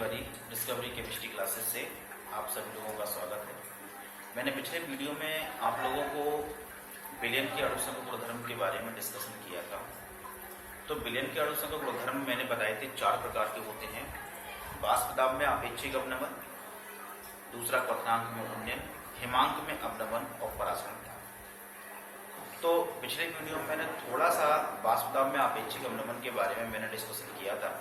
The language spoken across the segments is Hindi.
तिवारी डिस्कवरी केमिस्ट्री क्लासेस से आप सभी लोगों का स्वागत है। मैंने पिछले वीडियो में आप लोगों को विलियन के अणुसंघ गुणधर्म के बारे में डिस्कशन किया था। तो विलियन के अणुसंघ गुणधर्म मैंने बताए थे 4 प्रकार के होते हैं। वाष्प दाब में आपेक्षिक अवनमन, दूसरा क्वथनांक में उन्नयन, हिमांक में अवनमन और परासरण। तो पिछले वीडियो में मैंने थोड़ा सा वाष्प दाब में आपेक्षिक अवनमन के बारे में मैंने डिस्कशन किया था।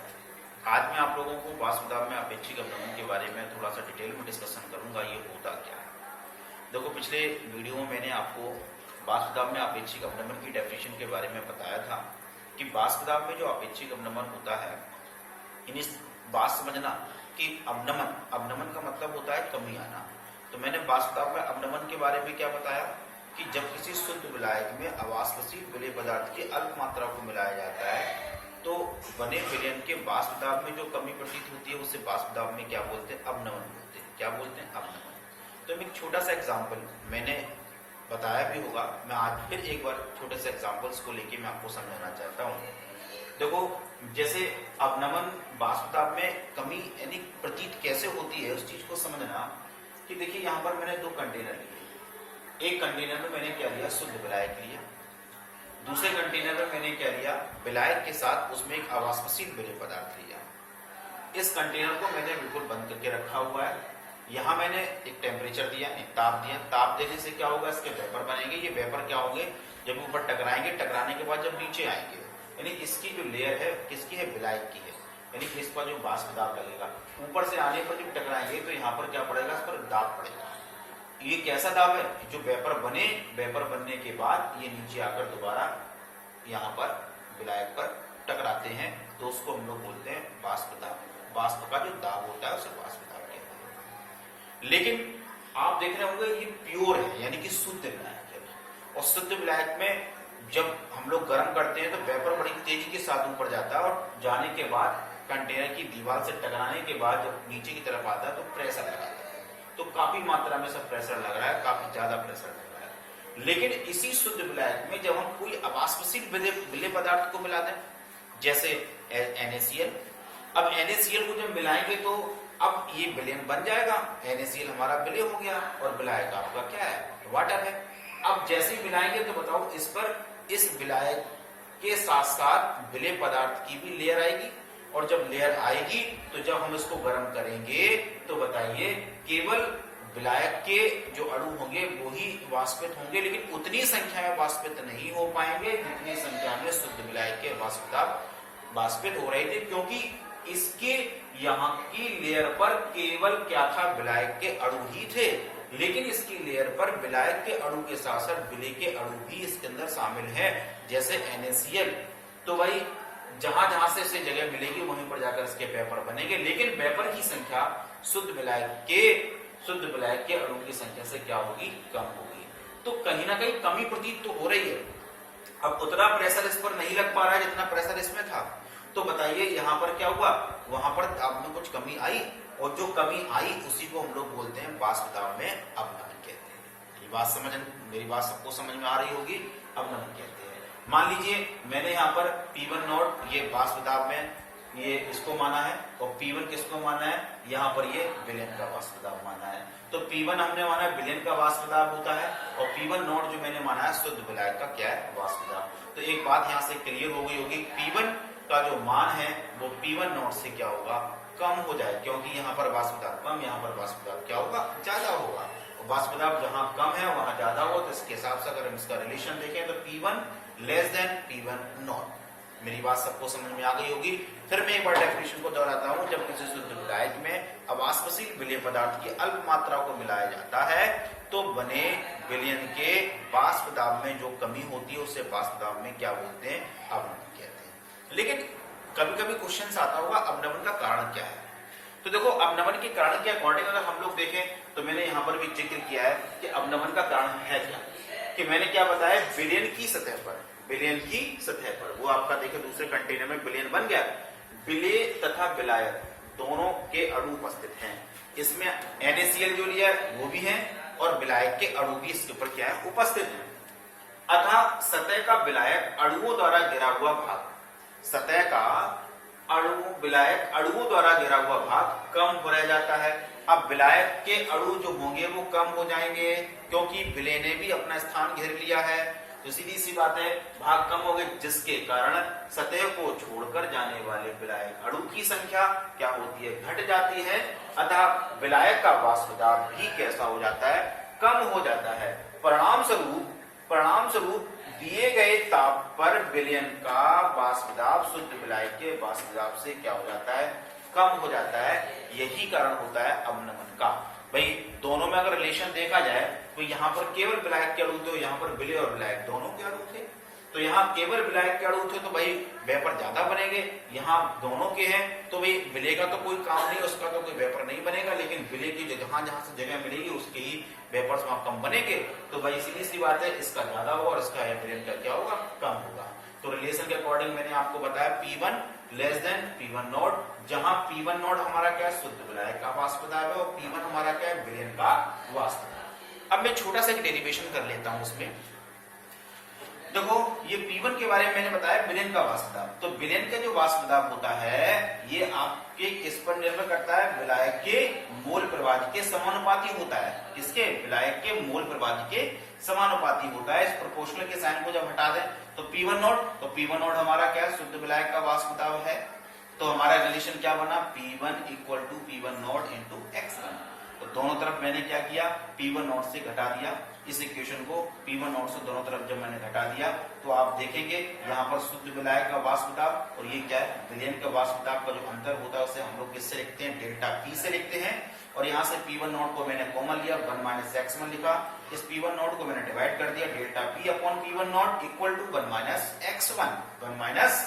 आज मैं आप लोगों को वाष्प दाब में आपेक्षिक अवनमन के बारे में थोड़ा सा डिटेल में डिस्कशन करूंगा, ये होता क्या है। देखो, पिछले वीडियो में मैंने आपको वाष्प दाब में आपेक्षिक अवनमन की डेफिनेशन के बारे में बताया था कि वाष्प दाब में जो आपेक्षिक अवनमन होता है, इन बात समझना कि अवनमन का मतलब होता है कमी आना। तो मैंने वाष्प दाब में अवनमन के बारे में क्या बताया कि जब किसी शुद्ध विलायक में अवाष्पशील विलेय पदार्थ की अल्प मात्रा को मिलाया जाता है तो बने विलयन के वाष्प दाब में जो कमी प्रतीत होती है उसे वाष्प दाब में क्या बोलते हैं? अवनमन बोलते हैं। क्या बोलते हैं? अवनमन। तो एक छोटा सा एग्जाम्पल मैंने बताया भी होगा, मैं आज फिर एक बार छोटे से एग्जाम्पल्स को लेके मैं आपको समझाना चाहता हूँ। देखो, जैसे अवनमन वाष्प दाब में कमी यानी प्रतीत कैसे होती है उस चीज को समझना कि देखिए, यहाँ पर मैंने 2 कंटेनर लिए। एक कंटेनर में मैंने क्या लिया? शुद्ध विलायक लिया। दूसरे कंटेनर में मैंने क्या लिया? विलायक के साथ उसमें एक अवाष्पशील विलेय पदार्थ लिया। इस कंटेनर को मैंने बिल्कुल बंद करके रखा हुआ है। यहाँ मैंने एक टेम्परेचर दिया, एक ताप दिया। ताप देने से क्या होगा? इसके वेपर बनेंगे। ये वेपर क्या होंगे? जब ऊपर टकराएंगे, टकराने के बाद जब नीचे आएंगे, यानी इसकी जो लेयर है किसकी है? विलायक की है। यानी इस पर जो वाष्प दाब लगेगा, ऊपर से आने पर जब टकराएंगे तो यहाँ पर क्या पड़ेगा? इस पर दाब पड़ेगा। ये कैसा दाब है? जो वेपर बने, वेपर बनने के बाद ये नीचे आकर दोबारा यहाँ पर विलायक पर टकराते हैं, तो उसको हम लोग बोलते हैं वाष्प दाब। वाष्प का जो दाब होता है उसे वाष्प दाब कहते हैं। लेकिन आप देख रहे होंगे ये प्योर है, यानी कि शुद्ध विलायक है। और शुद्ध विलायक में जब हम लोग गर्म करते हैं तो वेपर बड़ी तेजी के साथ ऊपर जाता है और जाने के बाद कंटेनर की दीवार से टकराने के बाद जब नीचे की तरफ आता है तो प्रेशर लगाता है। तो काफी मात्रा में सब प्रेशर लग रहा है, काफी ज्यादा प्रेशर लग रहा है। लेकिन इसी शुद्ध विलायक में जब हम कोई अवाष्पशील विलेय पदार्थ को मिला दें, जैसे NaCl, अब NaCl को जब मिलाएंगे तो अब ये विलयन बन जाएगा। NaCl हमारा विलेय हो गया और विलायक आपका क्या है? वाटर है। अब जैसे ही मिलाएंगे तो बताओ, इस पर इस विलायक के साथ साथ विलेय पदार्थ की भी लेयर आएगी। और जब लेयर आएगी तो जब हम इसको गर्म करेंगे तो बताइए, केवल विलायक के जो अणु होंगे वो ही वाष्पित होंगे, लेकिन उतनी संख्या में वाष्पित नहीं हो पाएंगे जितनी संख्या में शुद्ध विलायक के वाष्प दाब वाष्पित हो रहे थे, क्योंकि इसके यहाँ की लेयर पर केवल क्या था? विलायक के अणु ही थे। लेकिन इसकी लेयर पर विलायक के अणु के साथ साथ विलेय के अणु भी इसके अंदर शामिल है, जैसे NaCl। तो भाई जहां जहां से इसे जगह मिलेगी वहीं पर जाकर इसके वेपर बनेंगे, लेकिन वेपर की संख्या शुद्ध विलायक के अणु की संख्या से क्या होगी? कम होगी। तो कहीं ना कहीं कमी प्रतीत तो हो रही है। अब उतना प्रेशर इस पर नहीं लग पा रहा है जितना प्रेशर इसमें था। तो बताइए यहाँ पर क्या हुआ? वहां पर दाब में कुछ कमी आई, और जो कमी आई उसी को हम लोग बोलते हैं वाष्प दाब में अवनमन कहते हैं। मेरी बात सबको समझ में आ रही होगी। अवनमन कहते हैं। मान लीजिए मैंने यहाँ पर P1 नोट ये वाष्प दाब में ये इसको माना है, और P1 किसको माना है? यहाँ पर ये विलयन का वाष्प दाब माना है। तो P1 हमने माना है विलयन का वाष्प दाब होता है, और P1 नोट जो मैंने माना है शुद्ध विलायक का क्या है? वाष्प दाब। तो एक बात यहाँ से क्लियर हो गई होगी, P1 का जो मान है वो P1 नोट से क्या होगा? कम हो जाए, क्योंकि यहाँ पर वाष्प दाब कम, यहाँ पर वाष्प दाब क्या होगा? ज्यादा होगा। वाष्प दाब जहाँ कम है वहां ज्यादा हो, तो इसके हिसाब से अगर हम इसका रिलेशन देखें तो P1 less than P1 not. मेरी बात सबको समझ में आ गई होगी। फिर मैं एक बार डेफिनेशन को दोहराता हूं। जब किसी शुद्ध विलायक में अवाष्पशील विलेय पदार्थ की अल्प मात्रा को मिलाया जाता है तो बने विलयन के वाष्प दाब में जो कमी होती है उसे वाष्प दाब में क्या बोलते हैं? अवनमन कहते हैं। लेकिन कभी कभी क्वेश्चन आता होगा, अवनमन का कारण क्या है? तो देखो, अवनमन के कारण के अकॉर्डिंग अगर हम लोग देखें तो मैंने यहाँ पर भी जिक्र किया है कि अवनमन का कारण है क्या, कि मैंने क्या बताया? विलयन की सतह पर वो आपका देखे दूसरे कंटेनर में विलयन बन गया। विलेय तथा विलायक दोनों के अणु उपस्थित हैं। इसमें NaCl जो लिया है वो भी है, और विलायक के अणु भी इसके ऊपर क्या है? उपस्थित है। अतः सतह का विलायक अणुओं द्वारा घिरा हुआ भाग, सतह का विलायक अणुओं द्वारा घेरा हुआ भाग कम हो रह जाता है। अब विलायक के अणु जो होंगे वो कम हो जाएंगे क्योंकि विलय ने भी अपना स्थान घेर लिया है। तो सीधी सी बात है, भाग कम हो गए, जिसके कारण सतह को छोड़कर जाने वाले विलायक अणु की संख्या क्या होती है, घट जाती है। अतः विलायक का वाष्प दाब भी कैसा हो जाता है, कम हो जाता है। परिणाम स्वरूप दिए गए ताप पर विलयन का वाष्प दाब शुद्ध विलायक के वाष्प दाब से क्या हो जाता है, कम हो जाता है। यही कारण होता है अवनमन का। भाई दोनों में अगर रिलेशन देखा जाए तो यहाँ पर केवल विलायक के अणु थे, यहाँ पर विलय और विलायक दोनों के अणु थे। तो यहाँ केवल विलायक के अणु थे तो भाई वेपर ज्यादा बनेंगे, यहाँ दोनों के हैं तो भाई विलय का तो कोई काम नहीं, उसका तो कोई वेपर नहीं बनेगा, लेकिन विलय की जहां जहां से जगह मिलेगी उसके ही वेपर्स वहां कम बनेंगे। तो भाई सीधी सी बात है, इसका ज्यादा होगा और इसका विलयन का क्या होगा, कम होगा। तो रिलेशन के अकॉर्डिंग मैंने आपको बताया P1 less than P1 not, जहां P1 नॉट हमारा क्या है, शुद्ध विलायक का वाष्प दाब है, और P1 हमारा क्या है, विलयन का वाष्प दाब। अब मैं छोटा सा एक डेरिवेशन कर लेता हूं उसमें। देखो ये P1 के बारे में मैंने बताया विलयन का वाष्प दाब। तो विलयन का जो वाष्प दाब होता है ये आपके किस पर निर्भर करता है, विलायक के मोल प्रवाह के समानुपाती होता है। किसके, विलायक के मोल प्रवाह के समानुपाती होता है। इस प्रोपोर्शनल के साइन को जब हटा दें तो P1 नॉट, तो P1 नॉट हमारा क्या है, शुद्ध विलायक का वाष्प दाब है। तो हमारा रिलेशन क्या बना, P1 equal to P1 not into X1। तो दोनों तरफ मैंने क्या किया, P1 नॉट से घटा दिया। इस इक्वेशन को P1 नॉट से दोनों तरफ जब मैंने घटा दिया तो आप देखेंगे यहाँ पर शुद्ध विलायक का वाष्प दाब और ये क्या है, विलयन का वाष्प दाब का जो अंतर होता है उसे हम लोग किससे लिखते हैं, डेल्टा P से लिखते हैं। और यहाँ से P1 नॉट को मैंने कॉमन लिया, 1 माइनस X1 लिखा। इस P1 नॉट को मैंने डिवाइड कर दिया, delta P upon P1 not equal to 1 minus X1, 1 minus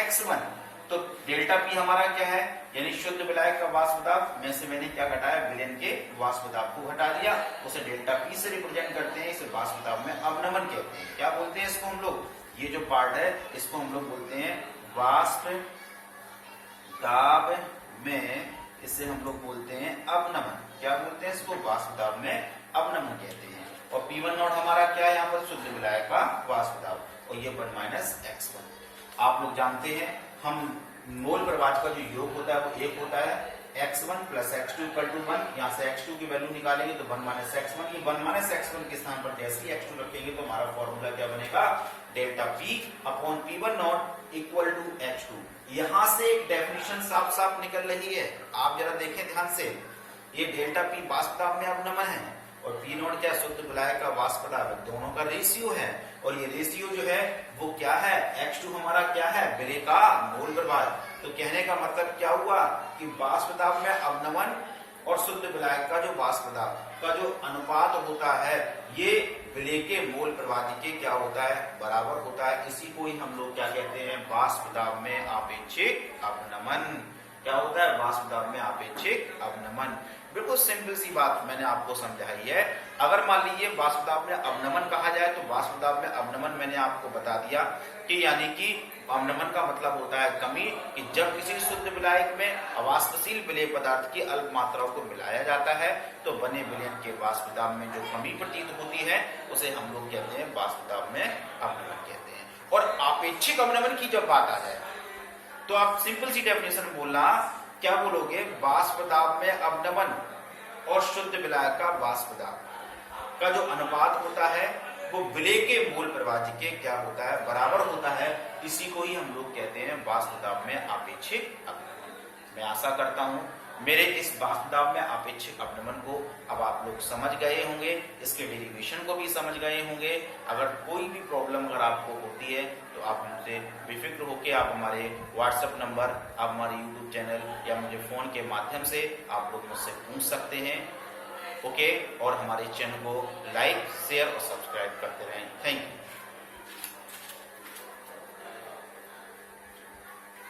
X1। तो डेल्टा P हमारा क्या है, यानी शुद्ध विलायक का वाष्प दाब में से मैंने क्या घटाया, विलयन के वाष्प दाब को घटा दिया, उसे डेल्टा P से रिप्रेजेंट करते हैं। इसे वाष्प दाब में अवनमन कहते हैं। क्या बोलते हैं इसको हम लोग, ये जो पार्ट है इसको हम लोग बोलते हैं वाष्प दाब में, इसे हम लोग बोलते हैं अवनमन। क्या बोलते हैं इसको, वाष्प दाब में अवनमन कहते हैं। और P1 नॉट हमारा क्या है, यहाँ पर शुद्ध विलायक का वाष्प दाब, और ये 1 माइनस X1। आप लोग जानते हैं हम मोल प्रवाह का जो योग होता है वो एक होता है, X1 plus X2 equal to 1। यहाँ से X2 की वैल्यू निकालेंगे तो 1 माइनस X1, ये 1 माइनस X1 के स्थान पर जैसे ही X2 रखेंगे तो हमारा फॉर्मूला क्या बनेगा, delta P upon P1 not equal to H2। यहाँ से एक डेफिनेशन साफ साफ निकल रही है, आप जरा देखें ध्यान से। ये डेल्टा P वाष्प दाब में अवनमन है और P नॉट क्या, शुद्ध विलायक का वाष्प दाब है, दोनों का रेशियो है। और ये रेशियो जो है वो क्या है, X2 हमारा क्या है, विलय का मोल प्रवाह। तो कहने का मतलब क्या हुआ कि वाष्प दाब में अवनमन और शुद्ध विलायक का जो वाष्प दाब का जो अनुपात होता है ये विलय के मोल प्रवाह के क्या होता है, बराबर होता है। इसी को ही हम लोग क्या कहते हैं, वाष्प दाब में आपेक्षिक अवनमन। क्या होता है, वाष्प दाब में आपेक्षिक अवनमन। बिल्कुल सिंपल सी बात मैंने आपको समझाई है। अगर मान लीजिए वाष्प दाब में अवनमन कहा जाए तो वाष्प दाब में अवनमन मैंने आपको बता दिया कि यानी कि अवनमन का मतलब होता है कमी, कि जब किसी शुद्ध विलायक में अवाष्पशील विलय पदार्थ की अल्प मात्राओं को मिलाया जाता है तो बने विलयन के वाष्प दाब में जो कमी प्रतीत होती है उसे हम लोग कहते हैं वाष्प दाब में अवनमन कहते हैं। और आपेक्षिक अवनमन की जब बात आ जाए तो आप सिंपल सी डेफिनेशन बोलना, क्या बोलोगे, वाष्प दाब में अवनमन और शुद्ध विलायक का वाष्प दाब का जो अनुपात होता है वो विलय के मूल प्रवाह के क्या होता है, बराबर होता है। इसी को ही हम लोग कहते हैं वाष्प दाब में आपेक्षिक अवनमन। मैं आशा करता हूं मेरे इस वाष्प दाब में आपेक्षिक अवनमन को अब आप लोग समझ गए होंगे, इसके डेरिवेशन को भी समझ गए होंगे। अगर कोई भी प्रॉब्लम अगर आपको होती है तो आप हमसे बेफिक्र होकर आप हमारे व्हाट्सएप नंबर, आप हमारे यूट्यूब चैनल या मुझे फोन के माध्यम से आप लोग मुझसे पूछ सकते हैं। ओके, और हमारे चैनल को लाइक, शेयर और सब्सक्राइब करते रहें। Thank you.